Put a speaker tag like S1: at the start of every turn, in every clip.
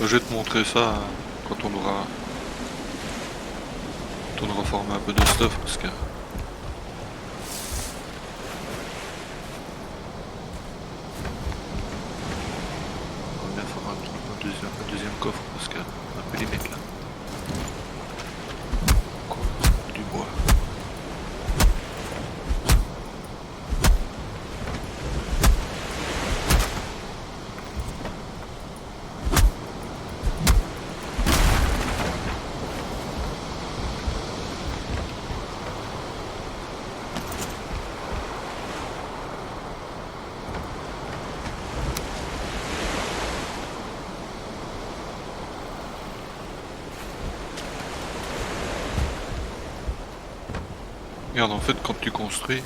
S1: Je vais te montrer ça quand on aura formé un peu de stuff parce que. On va bien faire un deuxième coffre parce que un peu limite là. Quoi? Du bois. Regarde, en fait, quand tu construis,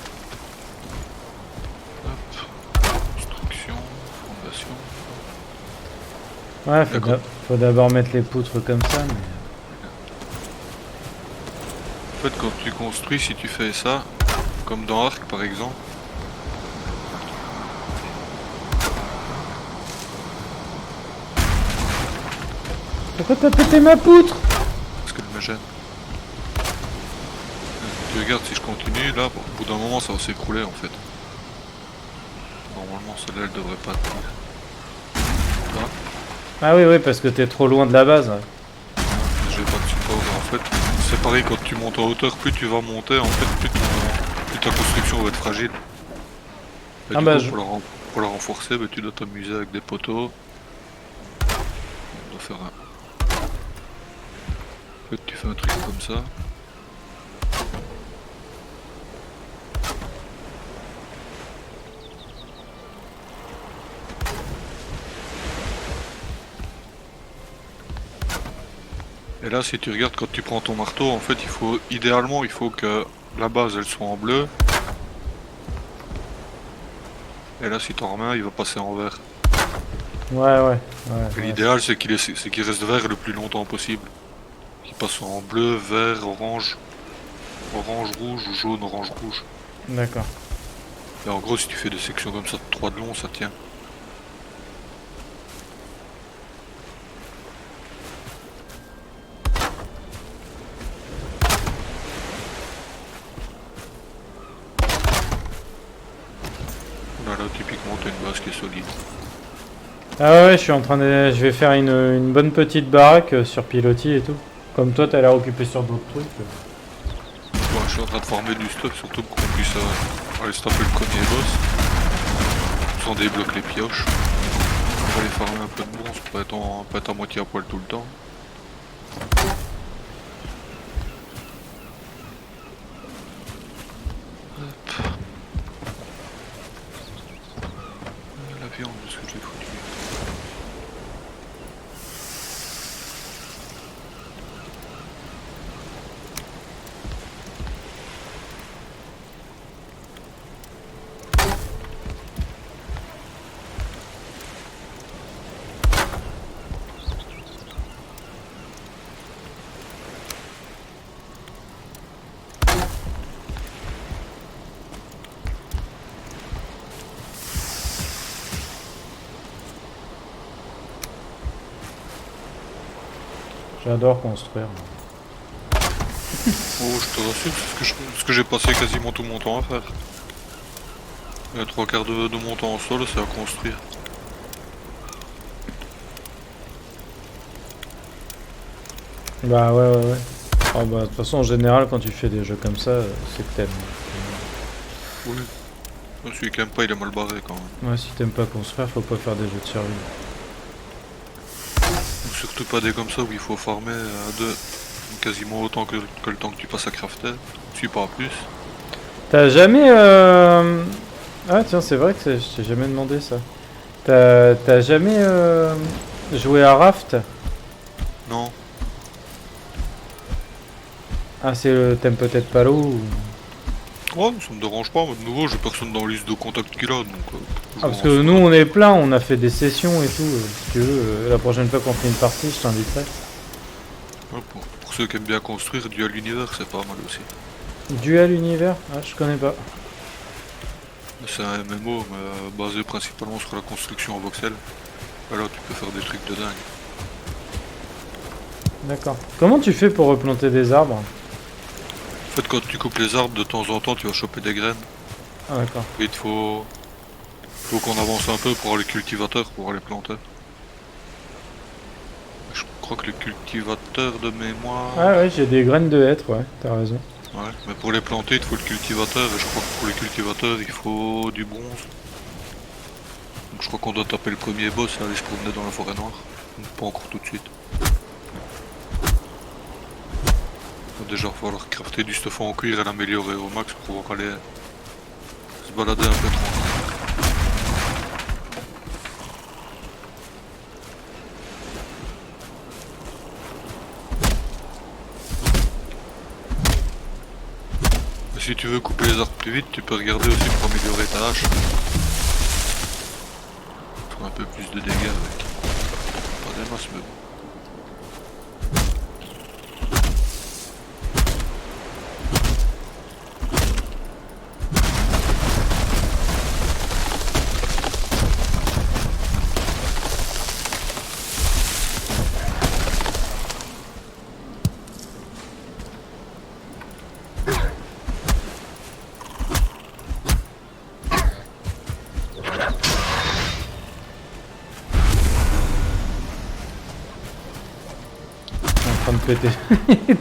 S1: hop, construction, fondation.
S2: Ouais,
S1: D'accord.
S2: faut d'abord mettre les poutres comme ça, mais...
S1: En fait, quand tu construis, si tu fais ça, comme dans Arc par exemple,
S2: Pourquoi t'as pété ma poutre?
S1: parce qu'elle me gêne. Tu regardes, si je continue, là, au bout d'un moment, ça va s'écrouler en fait. Normalement, celle-là, elle devrait pas tenir. Là,
S2: Ah oui, oui, parce que t'es trop loin de la base. Ouais.
S1: j'ai pas de support. En fait, c'est pareil quand tu montes en hauteur, plus tu vas monter, en fait, plus ta construction va être fragile. Et
S2: Ah
S1: du
S2: bah,
S1: coup, pour la renforcer, bah, tu dois t'amuser avec des poteaux. On doit faire un. En fait, tu fais un truc comme ça. Et là, si tu regardes quand tu prends ton marteau, en fait, idéalement, il faut que la base, elle soit en bleu. Et là, si t'en remets un, il va passer en vert.
S2: ouais.
S1: Et l'idéal, c'est qu'il reste vert le plus longtemps possible. Qu'il passe en bleu, vert, orange, orange, rouge ou jaune, orange, rouge.
S2: D'accord.
S1: Et en gros, si tu fais des sections comme ça de 3 de long, ça tient. Là, typiquement, t'as une base qui est solide.
S2: Ah ouais, je suis en train de... Je vais faire une bonne petite baraque sur pilotis et tout. Comme toi, t'as l'air occupé sur d'autres trucs.
S1: Ouais, je suis en train de former du stuff, surtout pour qu'on puisse aller se taper le premier boss. Sans on débloque les pioches. On va aller farmer un peu de bronze pour pas être à moitié à poil tout le temps. La viande, ce que j'ai foutu.
S2: J'adore construire.
S1: Oh, je te rassure, c'est ce que j'ai passé quasiment tout mon temps à faire. Les trois quarts de mon temps en sol, c'est à construire.
S2: Bah ouais. Oh bah de toute façon, en général, quand tu fais des jeux comme ça, c'est que t'aimes.
S1: Oui. Celui qui aime pas, il est mal barré quand même.
S2: Ouais, si t'aimes pas construire, faut pas faire des jeux de survie.
S1: Surtout pas des comme ça où il faut farmer à deux quasiment autant que le temps que tu passes à crafter. Si pas plus.
S2: T'as jamais... Ah tiens, c'est vrai que je t'ai jamais demandé ça. T'as jamais joué à Raft?
S1: Non.
S2: Ah, t'aimes peut-être pas l'eau ou...
S1: Ouais, ça me dérange pas, mais de nouveau, j'ai personne dans la liste de contacts qu'il a, donc
S2: Ah,
S1: jouer
S2: parce
S1: en
S2: que nous,
S1: solo.
S2: on est plein, on a fait des sessions et tout. Si tu veux, la prochaine fois qu'on fait une partie, je t'inviterai.
S1: Ouais, pour ceux qui aiment bien construire, Dual Univers, c'est pas mal aussi.
S2: Dual Univers? Ah, je connais pas.
S1: C'est un MMO, mais basé principalement sur la construction en voxel. Alors tu peux faire des trucs de dingue.
S2: D'accord. Comment tu fais pour replanter des arbres?
S1: En fait, quand tu coupes les arbres, de temps en temps, tu vas choper des graines.
S2: Ah d'accord.
S1: Et il te faut qu'on avance un peu pour avoir les cultivateurs pour les planter. Je crois que les cultivateurs de mémoire...
S2: Ah ouais, j'ai des graines de hêtre, ouais, t'as raison.
S1: Ouais, mais pour les planter, il te faut le cultivateur. Et je crois que pour les cultivateurs, il faut du bronze. Donc je crois qu'on doit taper le premier boss et aller se promener dans la forêt noire. Donc, pas encore tout de suite. Va déjà falloir crafter du stuff en cuir et l'améliorer au max pour pouvoir aller se balader un peu tranquille. Et si tu veux couper les arbres plus vite, tu peux regarder aussi pour améliorer ta hache. Faire un peu plus de dégâts avec. Pas des masses mais bon.
S2: En train de péter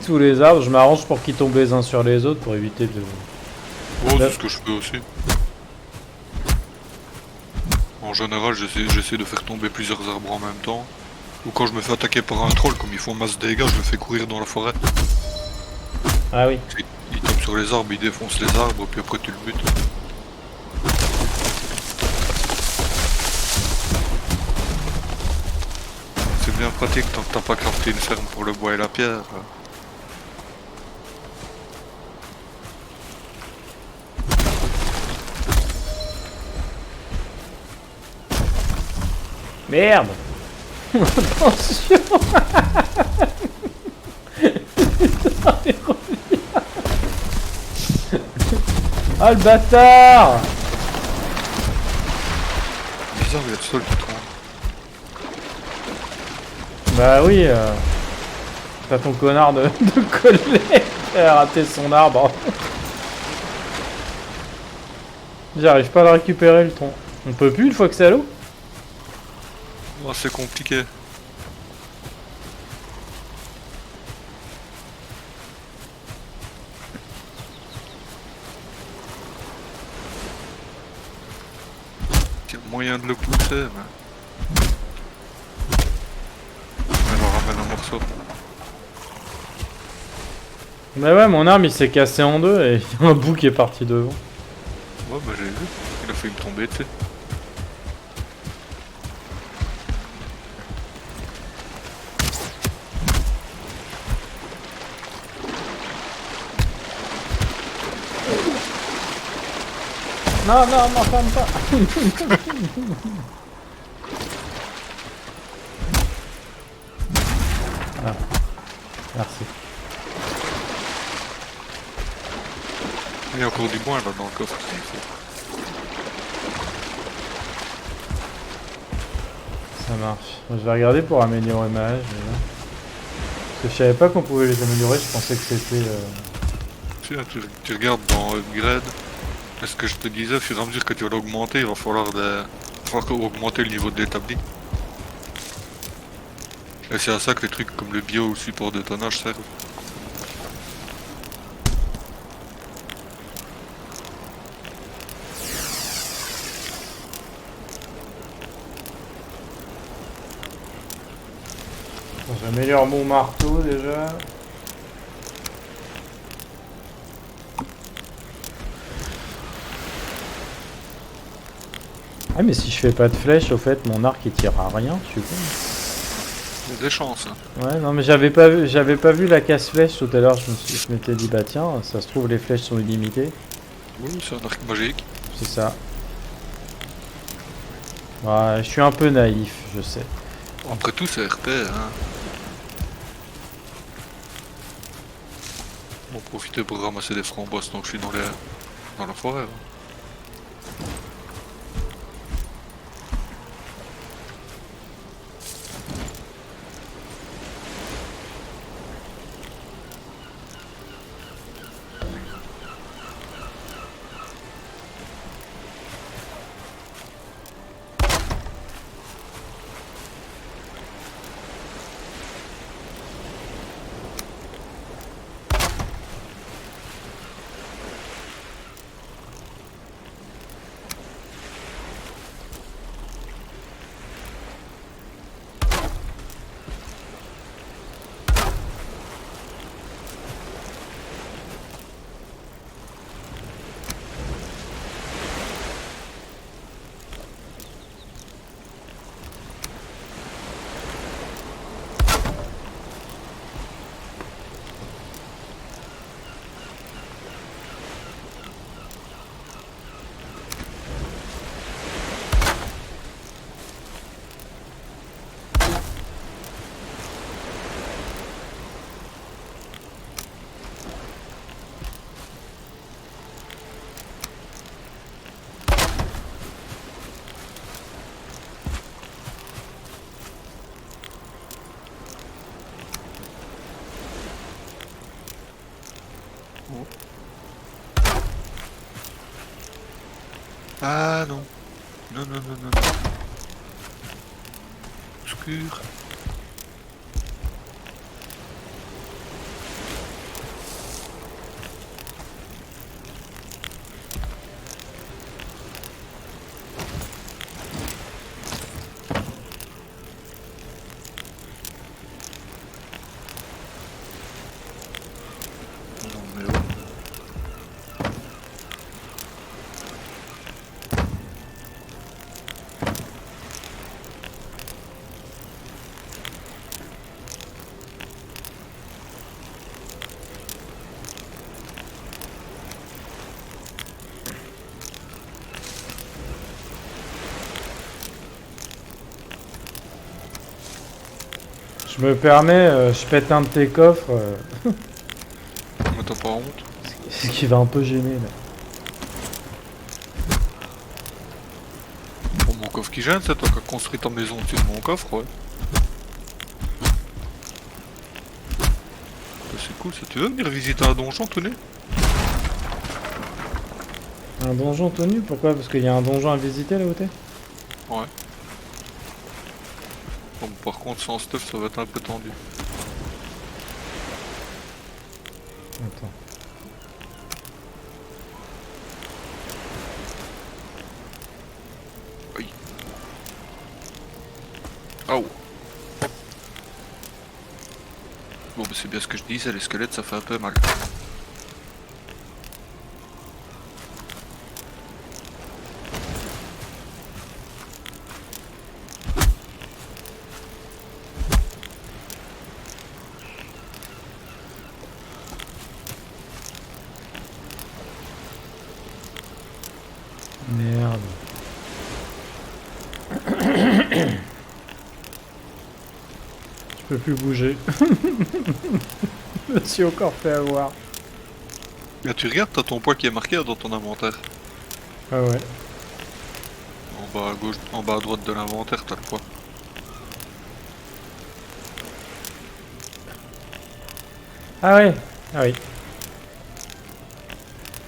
S2: tous les arbres. Je m'arrange pour qu'ils tombent les uns sur les autres pour éviter de...
S1: Oh, c'est ce que je fais aussi. En général, j'essaie de faire tomber plusieurs arbres en même temps. Ou quand je me fais attaquer par un troll, comme ils font masse de dégâts, je le fais courir dans la forêt.
S2: Ah oui.
S1: Il tape sur les arbres, il défonce les arbres, puis après tu le butes. C'est bien pratique tant que t'as pas crafté une ferme pour le bois et la pierre.
S2: Merde. Attention. Ah le bâtard.
S1: Bizarre, il y a le sol qui tombe.
S2: Bah oui, t'as ton connard de collègue qui a raté son arbre. J'arrive pas à le récupérer le tronc. On peut plus une fois que c'est à l'eau?
S1: Oh, c'est compliqué. Il y a moyen de le pousser, mais... Alors ramène un morceau.
S2: Bah ouais, mon arme il s'est cassé en deux et il y a un bout qui est parti devant.
S1: Ouais, bah j'ai vu. Il a failli me tomber, tu sais.
S2: Non, non, m'enferme pas. Ah, merci.
S1: Il y a encore du moins là dans le coffre.
S2: Ça marche. Je vais regarder pour améliorer ma hache déjà. Parce que je savais pas qu'on pouvait les améliorer, je pensais que c'était...
S1: Tiens, tu regardes dans upgrade. Est-ce que je te disais, au fur et à mesure que tu vas l'augmenter, il va falloir augmenter le niveau de l'établi. Et c'est à ça que les trucs comme le bio ou le support de tonnage servent.
S2: Bon, j'améliore mon marteau déjà. Ah mais si je fais pas de flèche, au fait mon arc il tire à rien, je suppose.
S1: Il y a des chances. Hein.
S2: Ouais non mais j'avais pas vu la casse-flèche tout à l'heure, je m'étais dit bah tiens, ça se trouve les flèches sont illimitées.
S1: Oui, c'est un arc magique.
S2: C'est ça. Ouais, je suis un peu naïf, je sais.
S1: Après tout, c'est RP, hein. On va profiter pour ramasser des framboises tant que je suis dans la forêt. Hein. Ah non. Non, non, non, non, non. Obscur. Non mais oh.
S2: Je me permets, je pète un de tes coffres,
S1: Mais t'as pas honte?
S2: ce qui va un peu gêner là.
S1: Bon, mon coffre qui gêne, c'est toi qui as construit ta maison au-dessus de mon coffre, ouais. Ça, c'est cool, si tu veux venir visiter un donjon, Tony?
S2: Un donjon tenu? Pourquoi? Parce qu'il y a un donjon à visiter là où t'es?
S1: Ouais. Bon, par contre, sans stuff, ça va être un peu tendu.
S2: Attends.
S1: Aïe. Aouh. Bon, bah c'est bien ce que je disais, les squelettes, ça fait un peu mal.
S2: Merde. Je peux plus bouger. Je me suis encore fait avoir.
S1: Là, tu regardes, t'as ton poids qui est marqué dans ton inventaire.
S2: Ah ouais.
S1: En bas à gauche, en bas à droite de l'inventaire, t'as le poids.
S2: Ah ouais. Ah oui.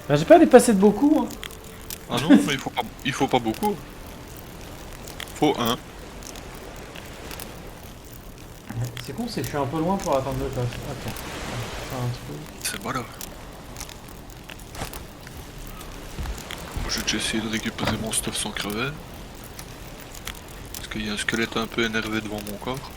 S2: Bah, j'ai pas dépassé de beaucoup. Hein.
S1: Ah non, mais il faut pas beaucoup. Faut un.
S2: C'est con, c'est que je suis un peu loin pour attendre le pass. Attends. Faire un truc.
S1: C'est pas là. Moi, j'ai déjà essayé de récupérer mon stuff sans crever. Parce qu'il y a un squelette un peu énervé devant mon corps.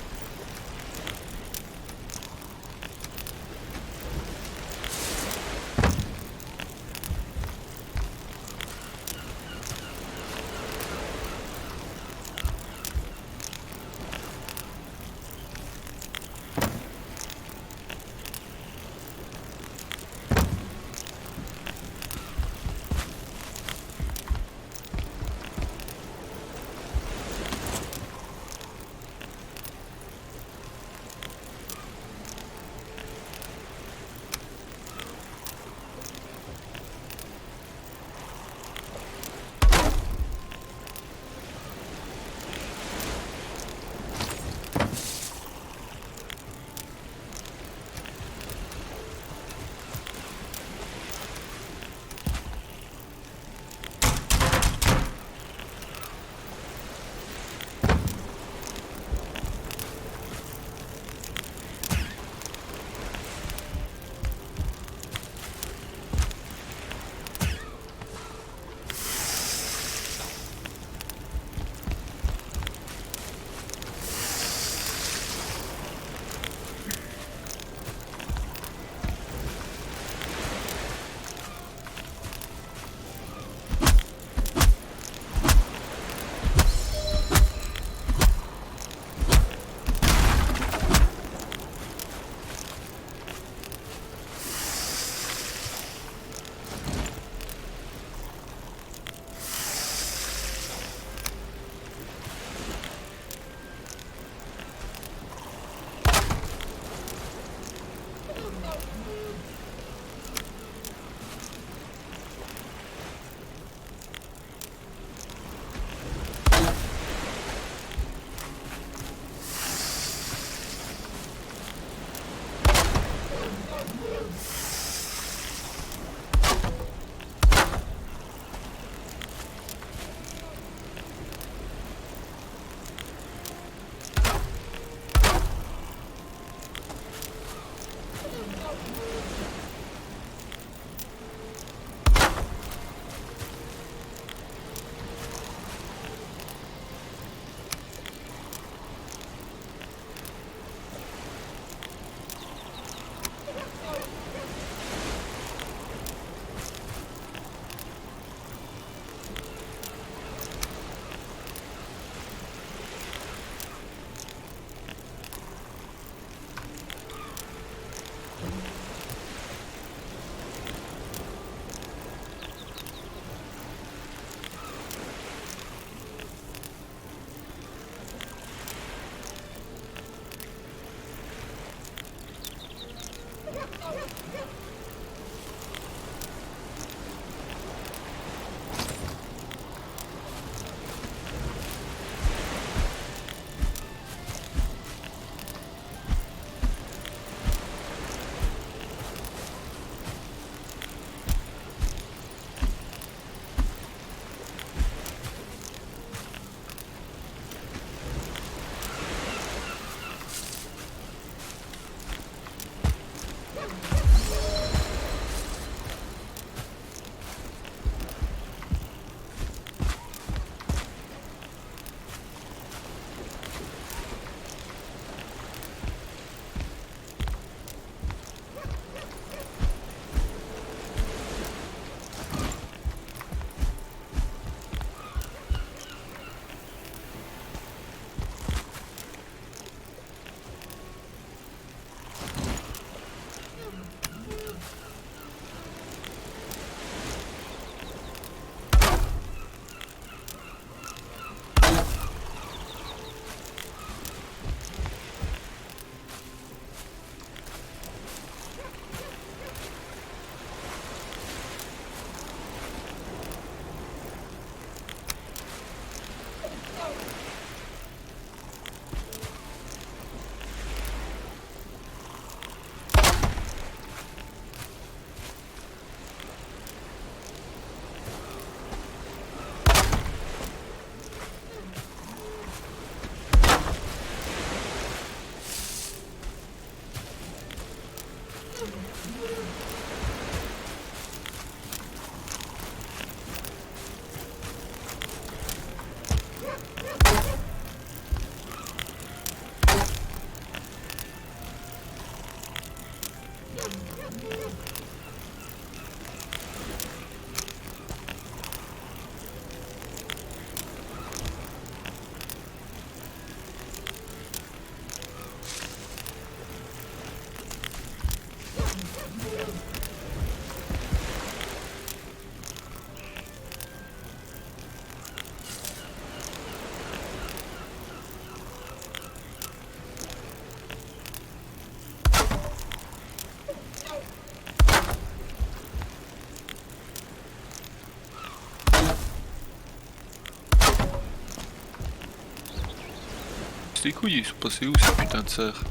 S1: les couilles, ils sont passés où ces putains de serres?